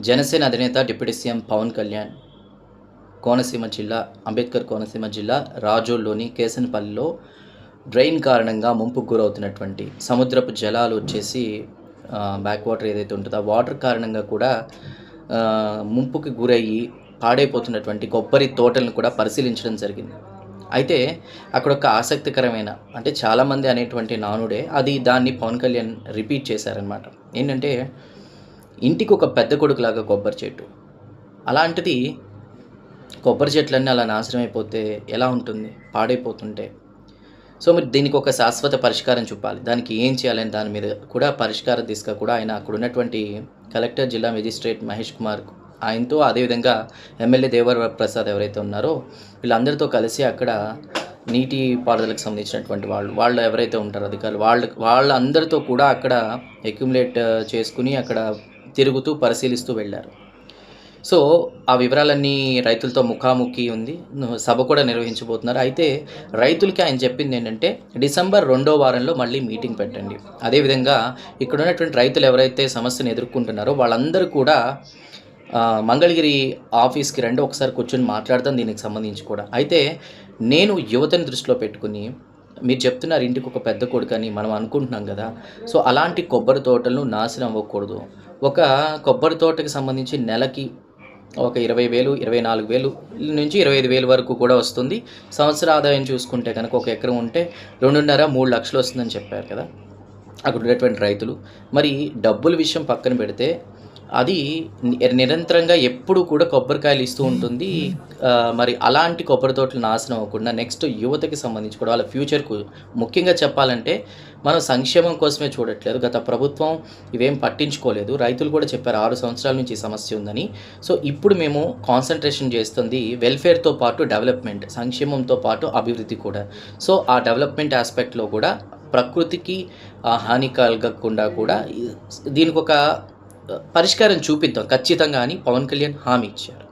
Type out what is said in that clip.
జనసేన అధినేత deputy CM Pawan Kalyan Konaseema జిల్లా అంబేద్కర్ కోనసీమ జిల్లా రాజోల్లోని కేసనపల్లిలో డ్రైన్ కారణంగా ముంపుకు గురవుతున్నటువంటి సముద్రపు జలాలు వచ్చేసి బ్యాక్ వాటర్ ఏదైతే ఉంటుందో ఆ వాటర్ కారణంగా కూడా ముంపుకి గురయ్యి పాడైపోతున్నటువంటి కొబ్బరి తోటలను కూడా పరిశీలించడం జరిగింది. అయితే అక్కడ ఒక ఆసక్తికరమైన అంటే చాలామంది అనేటువంటి నానుడే అది దాన్ని పవన్ కళ్యాణ్ రిపీట్ చేశారనమాట. ఏంటంటే ఇంటికి ఒక పెద్ద కొడుకులాగా కొబ్బరి చెట్టు. అలాంటిది కొబ్బరి చెట్లన్నీ అలా నాశనం అయిపోతే ఎలా ఉంటుంది? పాడైపోతుంటే. సో మీరు దీనికి ఒక శాశ్వత పరిష్కారం చూపాలి. దానికి ఏం చేయాలని దాని మీద కూడా పరిష్కార దిశగా కూడా ఆయన అక్కడ ఉన్నటువంటి కలెక్టర్, జిల్లా మేజిస్ట్రేట్ మహేష్ కుమార్ ఆయనతో అదేవిధంగా ఎమ్మెల్యే దేవర ప్రసాద్ ఎవరైతే ఉన్నారో వీళ్ళందరితో కలిసి అక్కడ నీటి పారుదలకు సంబంధించినటువంటి వాళ్ళు ఎవరైతే ఉంటారో అధికారులు వాళ్ళందరితో కూడా అక్కడ అక్యుములేట్ చేసుకుని అక్కడ తిరుగుతూ పరిశీలిస్తూ వెళ్ళారు. సో ఆ వివరాలన్నీ రైతులతో ముఖాముఖి ఉంది. సభ కూడా నిర్వహించబోతున్నారు. అయితే రైతులకి ఆయన చెప్పింది ఏంటంటే డిసెంబర్ 2వ వారంలో మళ్ళీ మీటింగ్ పెట్టండి. అదేవిధంగా ఇక్కడ ఉన్నటువంటి రైతులు ఎవరైతే సమస్యను ఎదుర్కొంటున్నారో వాళ్ళందరూ కూడా మంగళగిరి ఆఫీస్కి రండి, ఒకసారి కూర్చొని మాట్లాడతాం దీనికి సంబంధించి కూడా. అయితే నేను యువతని దృష్టిలో పెట్టుకుని మీరు చెప్తున్నారు ఇంటికి ఒక పెద్ద కొడుకని మనం అనుకుంటున్నాం కదా. సో అలాంటి కొబ్బరి తోటలను నాశనం అవ్వకూడదు. ఒక కొబ్బరి తోటకి సంబంధించి నెలకి ఒక 20,000, 24,000 నుంచి 25,000 వరకు కూడా వస్తుంది. సంవత్సర ఆదాయం చూసుకుంటే కనుక ఒక ఎకరం ఉంటే 2.5, 3 లక్షలు వస్తుందని చెప్పారు కదా అక్కడ ఉన్నటువంటి రైతులు. మరి డబ్బుల విషయం పక్కన పెడితే అది నిరంతరంగా ఎప్పుడు కూడా కొబ్బరికాయలు ఇస్తూ ఉంటుంది. మరి అలాంటి కొబ్బరి తోటలు నాశనం అవ్వకుండా నెక్స్ట్ యువతకి సంబంధించి కూడా వాళ్ళ ఫ్యూచర్కు ముఖ్యంగా చెప్పాలంటే మనం సంక్షేమం కోసమే చూడట్లేదు. గత ప్రభుత్వం ఇవేం పట్టించుకోలేదు. రైతులు కూడా చెప్పారు 6 సంవత్సరాల నుంచి ఈ సమస్య ఉందని. సో ఇప్పుడు మేము కాన్సన్ట్రేషన్ చేస్తుంది వెల్ఫేర్తో పాటు డెవలప్మెంట్, సంక్షేమంతో పాటు అభివృద్ధి కూడా. సో ఆ డెవలప్మెంట్ ఆస్పెక్ట్లో కూడా ప్రకృతికి హాని కలగకుండా కూడా దీనికి ఒక పరిష్కారం చూపిద్దాం ఖచ్చితంగా అని పవన్ కళ్యాణ్ హామీ ఇచ్చారు.